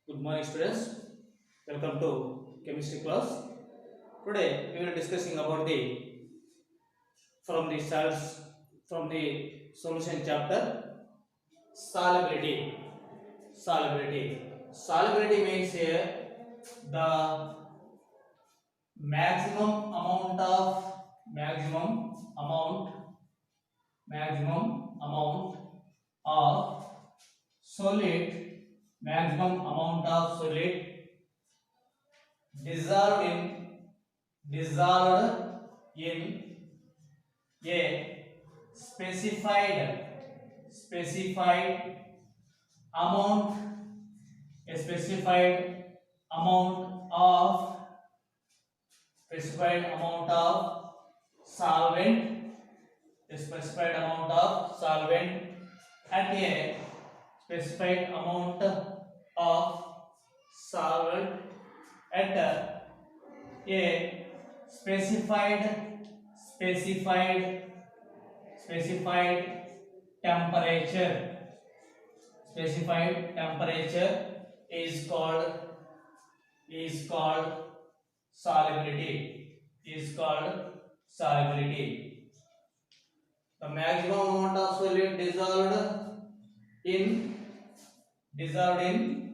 Good morning, students. Welcome to chemistry class. Today we will discussing about the from the cells from the solution chapter solubility. Solubility means here the maximum amount of maximum amount of solid solid dissolved in a specified amount specified amount of specified amount of solvent specified amount of solvent at a specified amount of solvent at a specified specified temperature specified temperature is called solubility is called solubility. The maximum amount of solute in dissolved in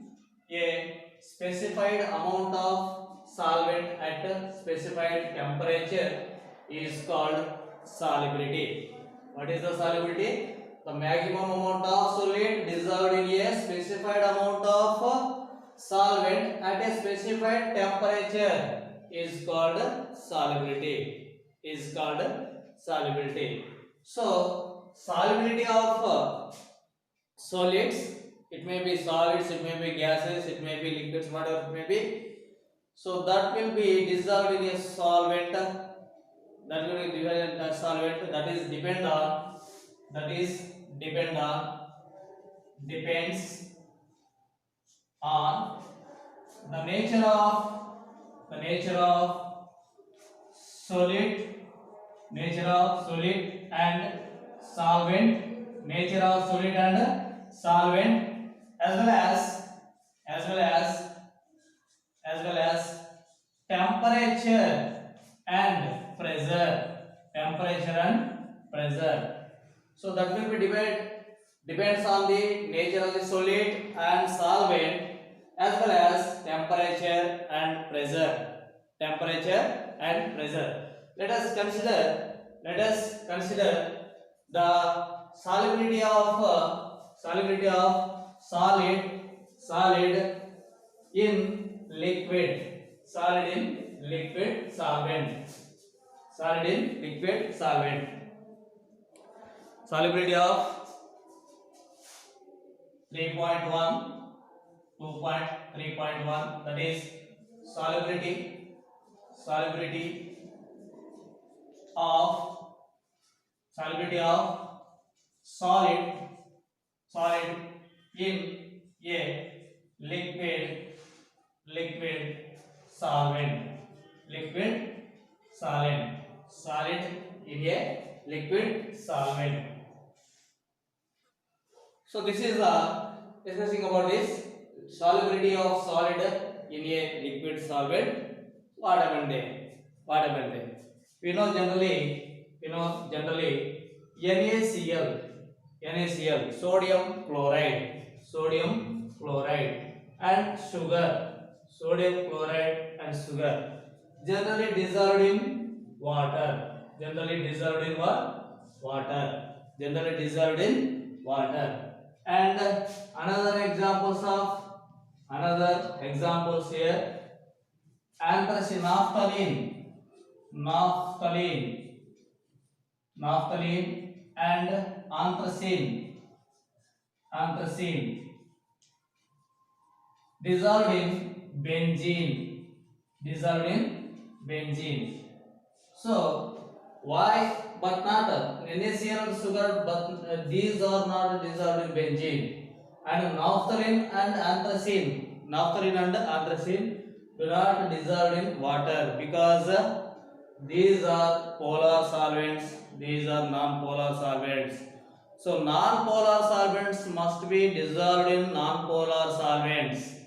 a specified amount of solvent at a specified temperature is called solubility. What is the solubility? The maximum amount of solute dissolved in a specified amount of solvent at a specified temperature is called solubility. Is called solubility. So, solubility of solids, it may be solids, it may be gases, it may be liquids, whatever it may be. So that will be dissolved in a solvent. That will be dissolved in a solvent. That is depend on. That is depend on. Depends on the nature of solid, and solvent, as well as as well as as well as temperature and pressure. So that will be depends on the nature of the solid and solvent as well as temperature and pressure. Let us consider the solubility of solid in liquid solvent. Solubility of 3.1, 2.3.1, that is solubility of solid in a liquid solvent solid in a liquid solvent. So this is discussing about this solubility of solid in a liquid solvent. What happened there? We know generally NaCl, sodium chloride, and sugar, generally dissolved in water. Generally dissolved in water. And another examples here: anthracene, naphthalene, and anthracene dissolved in benzene. So why? But not NaCl and sugar, but these are not dissolved in benzene. And naphthalene and anthracene do not dissolve in water because these are polar solvents. These are non-polar solvents. So non-polar solvents must be dissolved in non-polar solvents.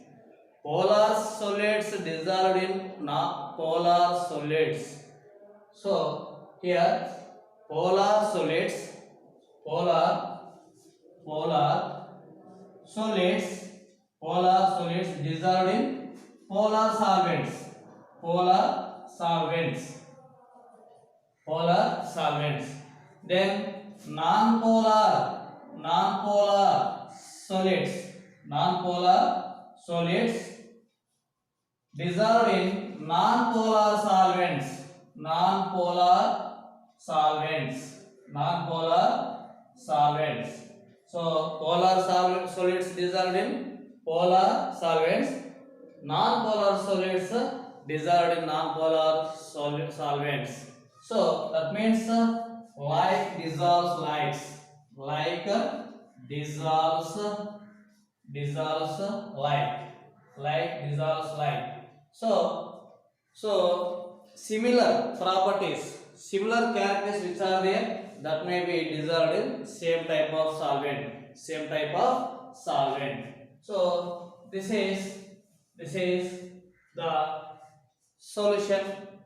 polar solids dissolved in non-polar solids. So here polar solids, polar solids, polar solids dissolved in polar solvents, polar solvents, polar solvents. Then non-polar solids, non-polar solids dissolved in non-polar solvents, non-polar solvents, non-polar solvents. So polar solids dissolved in polar solvents, non-polar solids dissolved in non-polar solvents. So that means like dissolves likes, like dissolves like dissolves like. So similar properties, similar characters which are there, that may be dissolved in same type of solvent, same type of solvent. So this is the solution,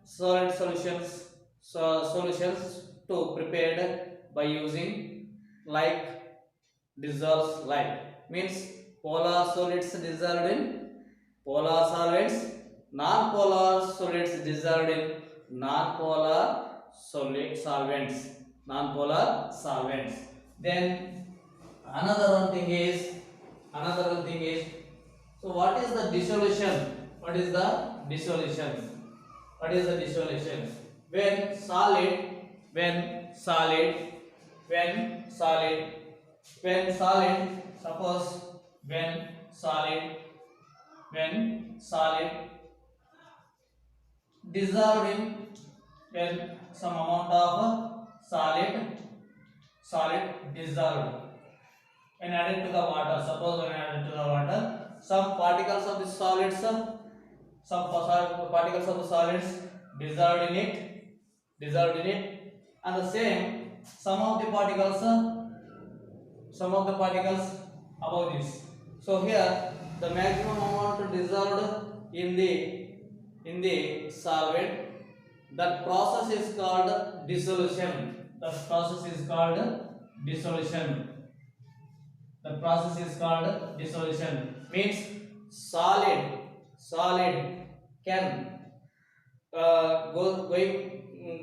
solid solutions, solutions to prepared by using like dissolves like, means polar solids dissolved in polar solvents, non-polar solids dissolved in non-polar solid solvents, non-polar solvents. Then another one thing is, so what is the dissolution? What is the dissolution? What is the dissolution? When solid, suppose when solid dissolved in, when some amount of solid dissolved when added to the water, suppose when added to the water, some particles of the solids, particles of the solids dissolved in it, and the same some of the particles above this. So here the maximum amount dissolved in the solvent, that process is called dissolution. The process is called dissolution. Means solid can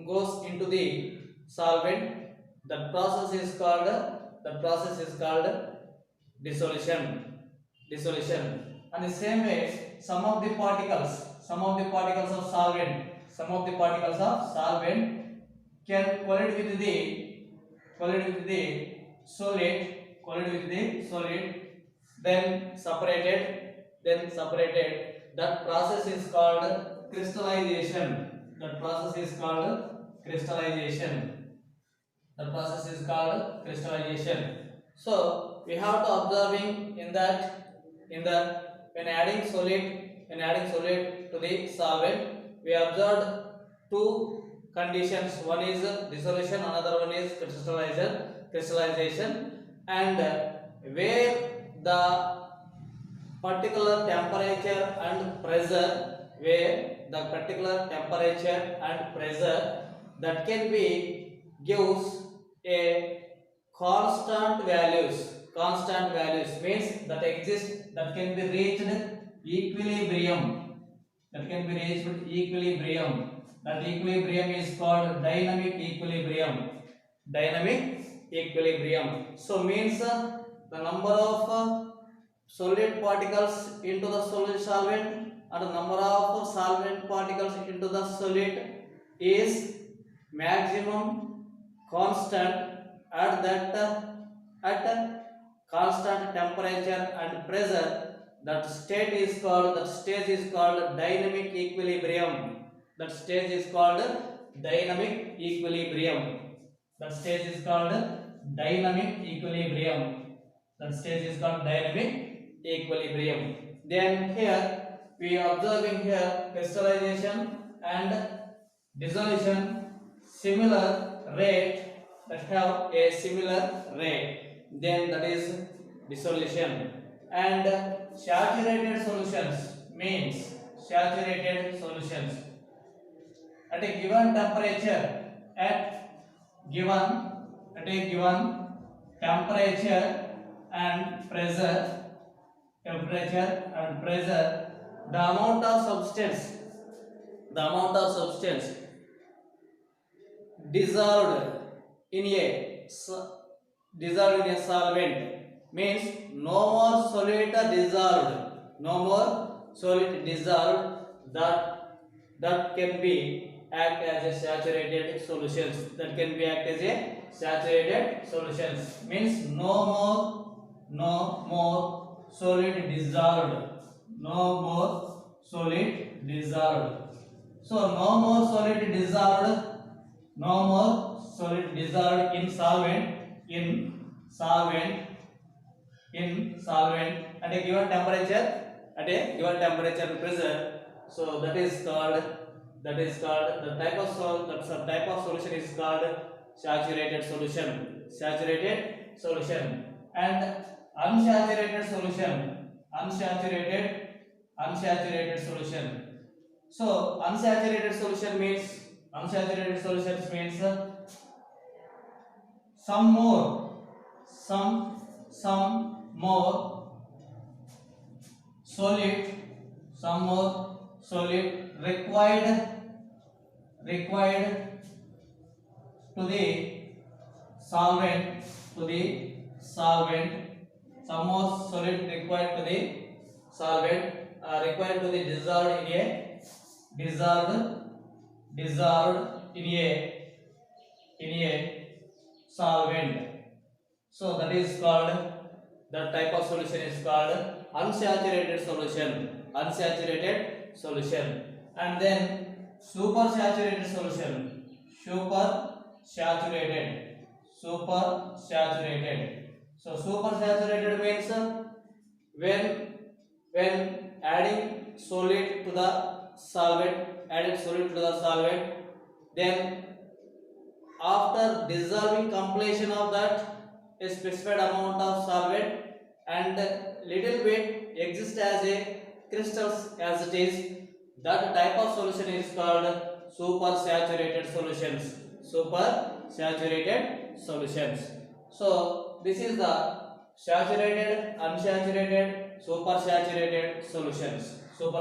goes into the solvent. The process is called dissolution. And the same way some of the particles of solvent can collide with the solid, then separated. That process is called crystallization. So we have to observing in that when adding solid to the solvent, we observed two conditions. One is dissolution, another one is crystallization. And where the particular temperature and pressure, that can be gives a constant values, means that exist, that can be reached equilibrium. That equilibrium is called dynamic equilibrium. So means the number of solid particles into the solid solvent and the number of solvent particles into the solid is maximum constant at constant temperature and pressure. That stage is called dynamic equilibrium. Then here we are observing here crystallization and dissolution similar rate, that have a similar rate, then that is dissolution. And saturated solutions means saturated solutions. At a given temperature, given at a given temperature and pressure, the amount of substance dissolved in a dissolved in a solvent means no more solid dissolved, no more solid dissolved, that can be act as a saturated solutions, that can be act as a saturated solutions means no more solid dissolved, no more solid dissolved. So no more solid dissolved, no more solid dissolved in solvent, at a given temperature, and pressure. So that is called the type of solution is called saturated solution. And unsaturated solution. So unsaturated solutions means some more solid, required to the solvent, some more solid required to the solvent, required to the dissolved in a solvent. So that is called, that type of solution is called unsaturated solution. And then supersaturated solution. Supersaturated. So supersaturated means when adding solid to the solvent, then after dissolving completion of that a specified amount of solvent and little bit exists as a crystals as it is, that type of solution is called supersaturated solutions. So this is the saturated, unsaturated, supersaturated solutions. So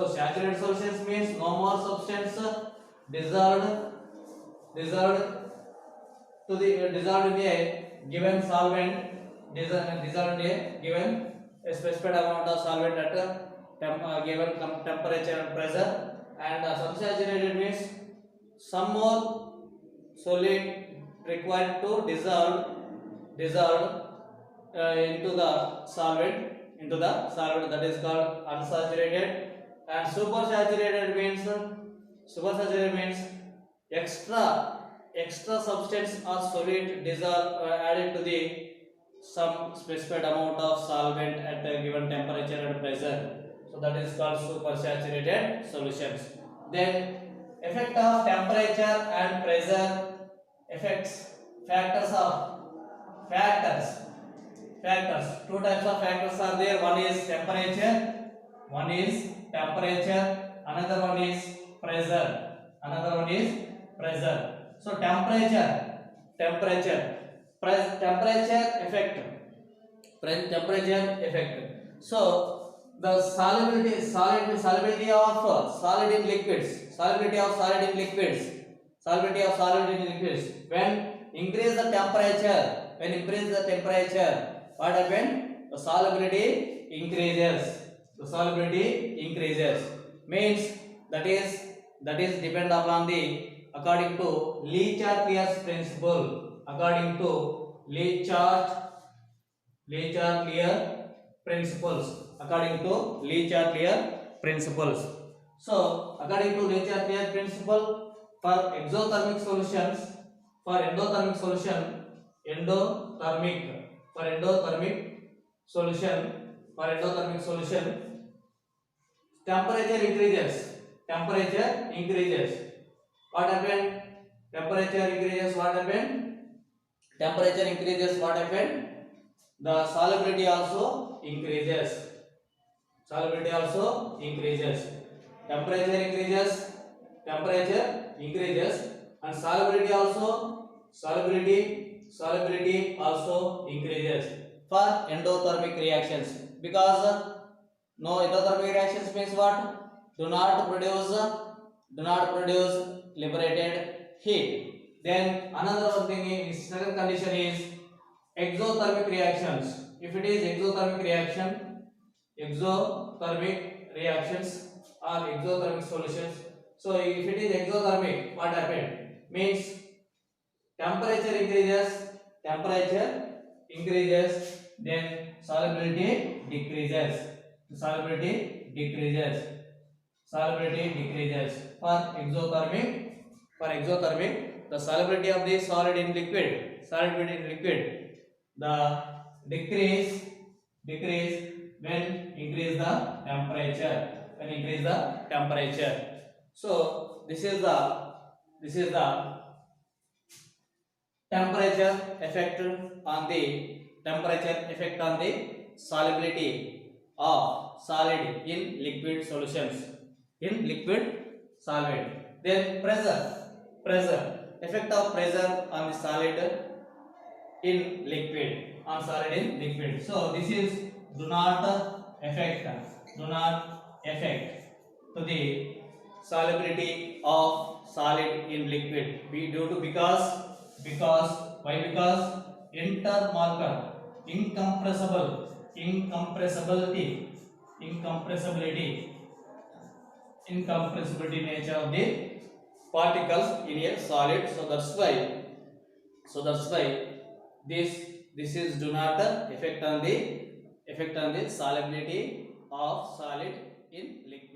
saturated solutions means no more substance dissolved in a given solvent, dissolved in a given specified amount of solvent at a given temperature and pressure. And unsaturated means some more solid required to dissolve into the solvent, that is called unsaturated. And supersaturated means extra substance or solid dissolve added to the some specified amount of solvent at a given temperature and pressure. So that is called supersaturated solutions. Then effect of temperature and pressure factors. Two types of factors are there. One is temperature, another one is pressure. So temperature effect. So the solubility of solid in liquids, when increase the temperature, what happened? The solubility increases. Means that is depend upon the according to Le-Chatelier's principle. So according to Le-Chatelier's principle, for endothermic solution, temperature increases. What happened? Temperature increases. The solubility also increases. solubility also increases. Temperature increases, temperature increases, and solubility also, solubility also increases for endothermic reactions, because no endothermic reactions means what? Do not produce liberated heat. Then another one thing is, second condition is exothermic reactions. If it is exothermic reactions or exothermic solutions. So if it is exothermic, what happened? Means temperature increases, then solubility decreases. Solubility decreases. For exothermic, the solubility of the solid in liquid, the decrease when increase the temperature. So this is the temperature effect on the solubility of solid in liquid solutions, in liquid solvent. Then pressure effect of pressure on the solid in liquid, so this is do not affect to the solubility of solid in liquid, we due to because why? Because intermolecular incompressibility nature of the particles in a solid. So that's why this is do not affect on the solubility of solid in liquid.